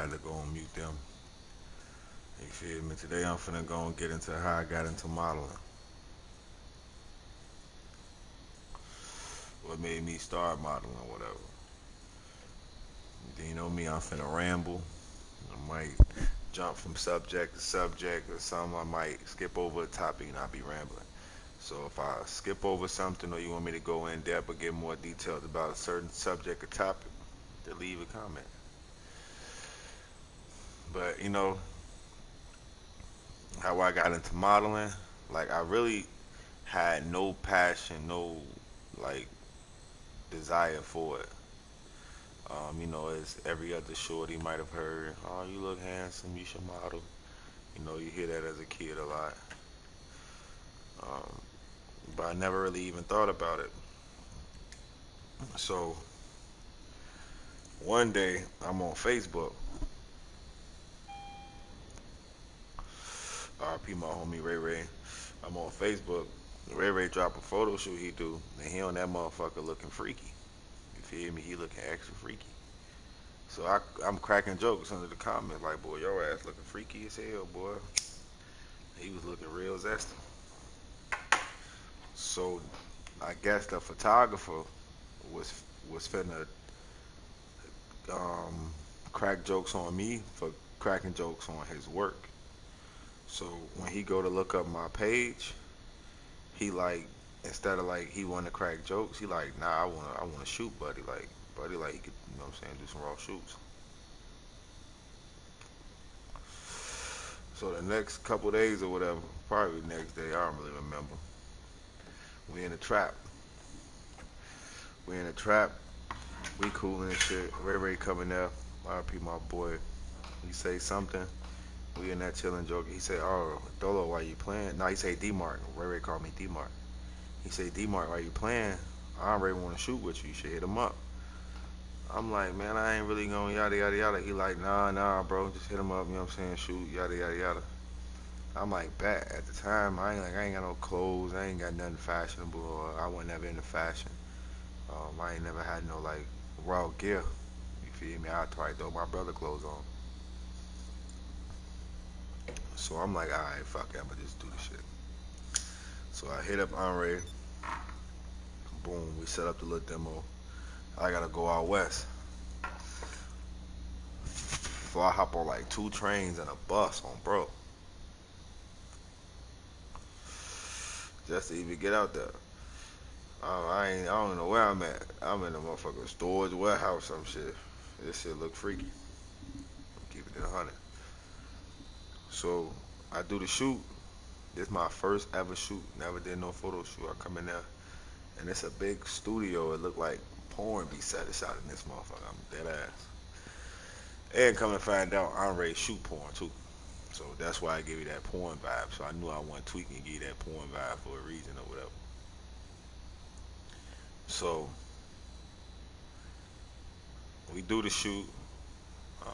had to go and mute them. You feel me? Today I'm finna go and get into how I got into modeling. What made me start modeling or whatever. Then you know me, I'm finna ramble. I might jump from subject to subject or something. I might skip over a topic and I'll be rambling. So if I skip over something or you want me to go in depth or get more details about a certain subject or topic, to leave a comment. But how I got into modeling, like I really had no passion, no like desire for it. As every other shorty might have heard, oh, you look handsome, you should model. You hear that as a kid a lot. Um, but I never really even thought about it. So one day I'm on Facebook. RP my homie Ray Ray. I'm on Facebook. Ray Ray drop a photo shoot he do, and he on that motherfucker looking freaky. You feel me? He looking extra freaky. So I'm cracking jokes under the comments like, boy, your ass looking freaky as hell, boy. He was looking real zesty. So I guess the photographer was finna um, crack jokes on me for cracking jokes on his work. So when he go to look up my page, he like instead of like he want to crack jokes, he like nah, I wanna shoot buddy like he could what I'm saying do some raw shoots. So the next couple days or whatever, probably the next day, I don't really remember. We in the trap. We in the trap. We coolin' and shit. Ray Ray coming there. RP my boy. He say something. We in that chillin' joke. He say, "Oh, Dolo, why you playing?" No, he say D-Mark. Ray Ray called me D-Mark. He say, "D-Mark, why you playing? Andre want to shoot with you. You should hit him up." I'm like, man, I ain't really going yada yada yada. He like, nah, bro, just hit him up. You know what I'm saying? Shoot, yada yada yada. I'm like, bet. At the time, I ain't got no clothes. I ain't got nothing fashionable. Or I wasn't ever into fashion. I ain't never had no like raw gear. You feel me? I try to throw my brother clothes on. So I'm like, all right, fuck it. I'ma just do the shit. So I hit up Andre. Boom, we set up the little demo. I gotta go out west. So I hop on like two trains and a bus on bro, just to even get out there. I don't know where I'm at. I'm in a motherfucking storage warehouse, some shit. This shit look freaky. Keep it in 100. So I do the shoot. This my first ever shoot. Never did no photo shoot. I come in there and it's a big studio. It look like porn be set aside in this motherfucker. I'm dead ass. And come to find out, Andre shoot porn too. So that's why I gave you that porn vibe. So I knew I wasn't tweaking and give you that porn vibe for a reason or whatever. So we do the shoot.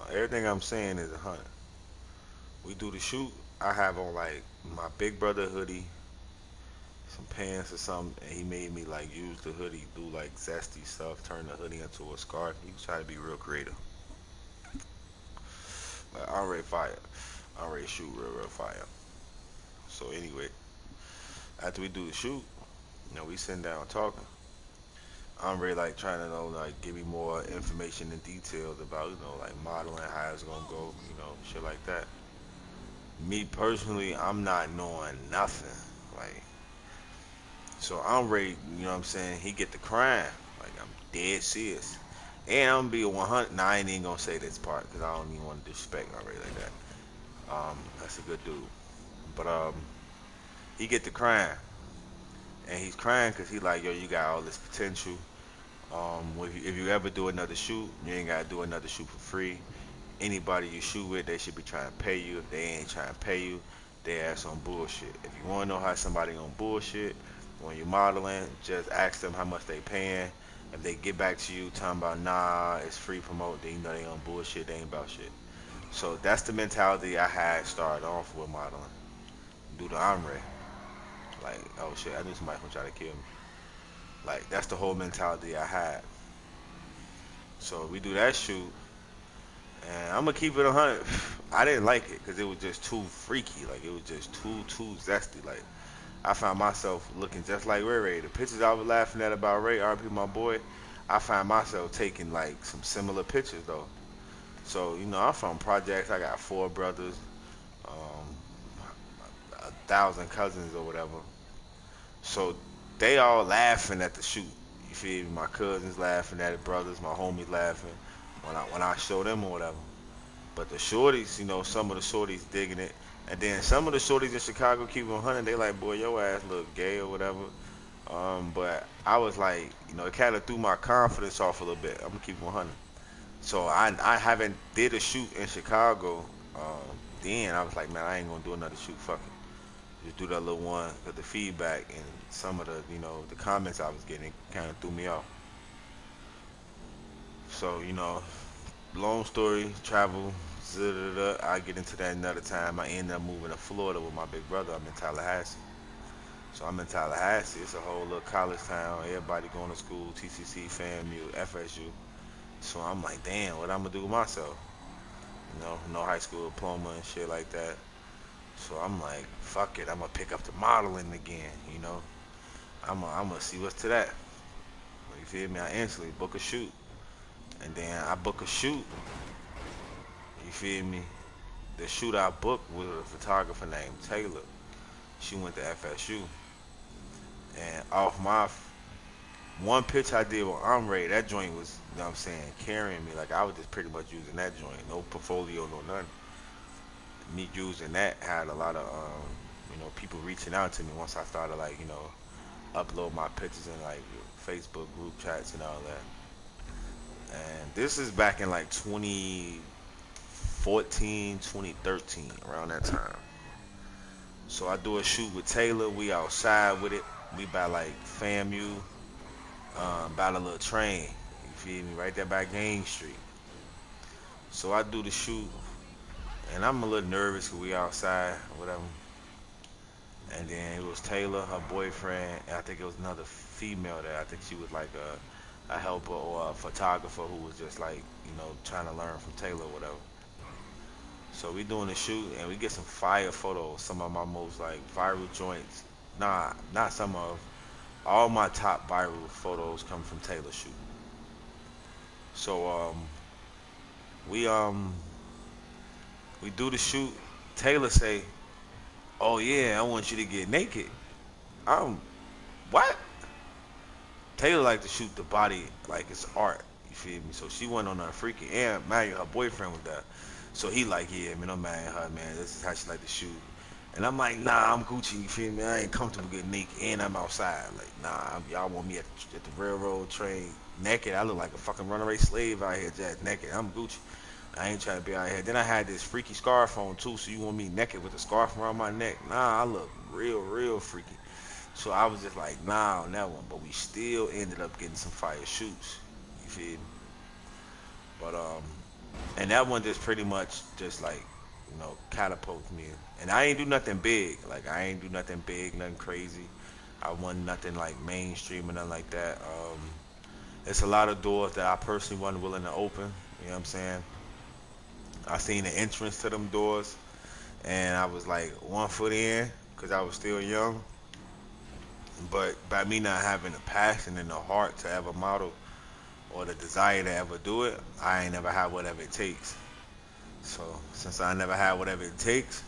Everything I'm saying is 100. We do the shoot. I have on like my big brother hoodie, some pants or something, and he made me like use the hoodie, do like zesty stuff, turn the hoodie into a scarf. He was trying to be real creative. Like I already fire. I already shoot real fire. So anyway, after we do the shoot, we sitting down talking. I'm really like trying to know like give me more information and details about like modeling, how it's gonna go, shit like that. Me personally, I'm not knowing nothing. Like so I'm ready, you know what I'm saying? He get the crime. Like I'm dead serious. And I'm gonna be a 100. Nah, I ain't even gonna say this part because I don't even want to disrespect already like that. That's a good dude. But he get the crime, and he's crying because he like, yo, you got all this potential. If you ever do another shoot, you ain't gotta do another shoot for free. Anybody you shoot with, they should be trying to pay you. If they ain't trying to pay you, they ass on bullshit. If you wanna know how somebody on bullshit, when you're modeling, just ask them how much they paying. If they get back to you talking about nah, it's free promote, then you know they on bullshit, they ain't about shit. So that's the mentality I had started off with modeling. Do the ombre. Like, oh shit, I knew somebody gonna try to kill me. Like that's the whole mentality I had. So we do that shoot, And I'm gonna keep it 100. I didn't like it because it was just too freaky. Like it was just too zesty. Like I found myself looking just like Ray Ray. The pictures I was laughing at about Ray, RP my boy, I find myself taking like some similar pictures though. So I'm from projects. I got four brothers, um, 1,000 cousins or whatever. So they all laughing at the shoot. You feel me? My cousins laughing at it, brothers, my homies laughing when I show them or whatever. But the shorties, some of the shorties digging it. And then some of the shorties in Chicago keep it 100. They like, boy, your ass look gay or whatever. But I was like, it kind of threw my confidence off a little bit. I'm gonna keep it 100. So I haven't did a shoot in Chicago. Then I was like, man, I ain't gonna do another shoot. Fuck it, just do that little one. Cause the feedback and some of the the comments I was getting kind of threw me off. So long story, travel. I get into that another time. I end up moving to Florida with my big brother. I'm in Tallahassee. So I'm in Tallahassee. It's a whole little college town. Everybody going to school, TCC, FAMU, FSU. So I'm like, damn, what I'm gonna do with myself? No high school diploma and shit like that. So I'm like, fuck it, I'm gonna pick up the modeling again. I'm gonna see what's to that. You feel me? I instantly book a shoot, and then I book a shoot. You feel me? The shoot I booked was a photographer named Taylor. She went to FSU, and off my one pitch I did with Omre, that joint was, what I'm saying, carrying me. Like I was just pretty much using that joint, no portfolio, no nothing. Me using that had a lot of people reaching out to me once I started like upload my pictures in like Facebook group chats and all that. And this is back in like 2014, 2013, around that time. So I do a shoot with Taylor. We outside with it. We by like FAMU, by the little train. You feel me? Right there by Gang Street. So I do the shoot, and I'm a little nervous because we outside, or whatever. And then it was Taylor, her boyfriend, and I think it was another female there. I think she was like a helper or a photographer who was just like, trying to learn from Taylor or whatever. So we doing the shoot and we get some fire photos, some of my most like viral joints. Nah, not some of all my top viral photos come from Taylor shoot. So we we do the shoot. Taylor say, "Oh yeah, I want you to get naked." I'm what? Taylor like to shoot the body like it's art. You feel me? So she went on a freaky and married her boyfriend with that. So he like, yeah, man, I'm marrying her, man. This is how she like to shoot. And I'm like, nah, I'm Gucci. You feel me? I ain't comfortable getting naked, and I'm outside. Like, nah, y'all want me at the railroad train naked? I look like a fucking runaway slave out here, just naked. I'm Gucci. I ain't trying to be out here. Then I had this freaky scarf on too. So you want me naked with a scarf around my neck? Nah, I look real freaky. So I was just like, nah on that one. But we still ended up getting some fire shoots. You feel me? But and that one just pretty much just like, catapulted me. And I ain't do nothing big. Like I ain't do nothing big, nothing crazy. I wasn't nothing like mainstream or nothing like that. It's a lot of doors that I personally wasn't willing to open. You know what I'm saying? I seen the entrance to them doors, and I was like 1 foot in because I was still young. But by me not having the passion and the heart to ever model or the desire to ever do it, I ain't never had whatever it takes. So since I never had whatever it takes,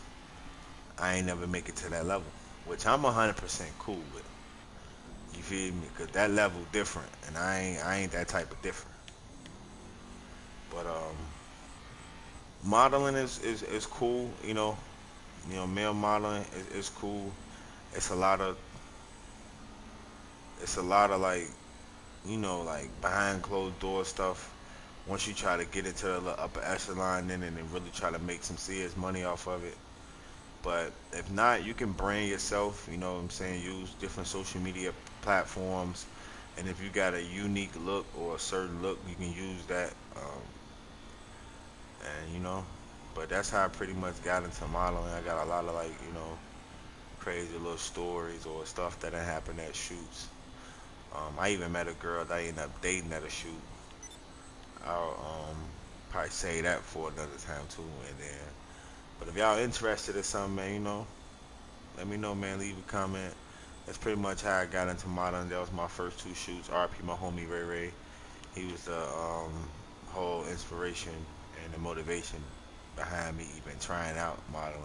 I ain't never make it to that level, which I'm 100% cool with. You feel me? Cause that level different, and I ain't that type of different. But modeling is cool. Male modeling is cool. It's a lot of it's a lot of like like behind closed door stuff. Once you try to get into the upper echelon, then and then really try to make some serious money off of it. But if not, you can brand yourself. You know what I'm saying? Use different social media platforms, and if you got a unique look or a certain look, you can use that. And but that's how I pretty much got into modeling. I got a lot of like crazy little stories or stuff that happened at shoots. I even met a girl that I ended up dating at a shoot. Out probably say that for another time too. And then, but if y'all interested in something, man, let me know, man. Leave a comment. That's pretty much how I got into modeling. That was my first two shoots. RP, my homie Ray Ray. He was the whole inspiration and the motivation behind me even trying out modeling.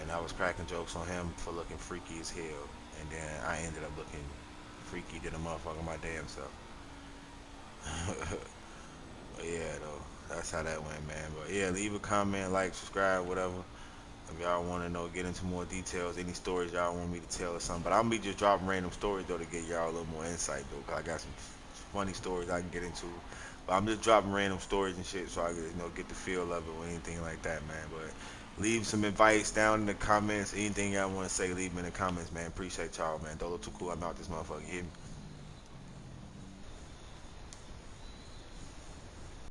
And I was cracking jokes on him for looking freaky as hell. And then I ended up looking freaky than a motherfucker my damn self. But yeah, though, that's how that went, man. But yeah, leave a comment, like, subscribe, whatever. If y'all want to know, get into more details, any stories y'all want me to tell or something. But I'm gonna be just dropping random stories though to get y'all a little more insight though, 'cause I got some funny stories I can get into. But I'm just dropping random stories and shit so I can get the feel of it or anything like that, man. But leave some advice down in the comments. Anything y'all want to say, leave them in the comments, man. Appreciate y'all, man. Dolo too cool. I'm out this motherfucker. You hear me?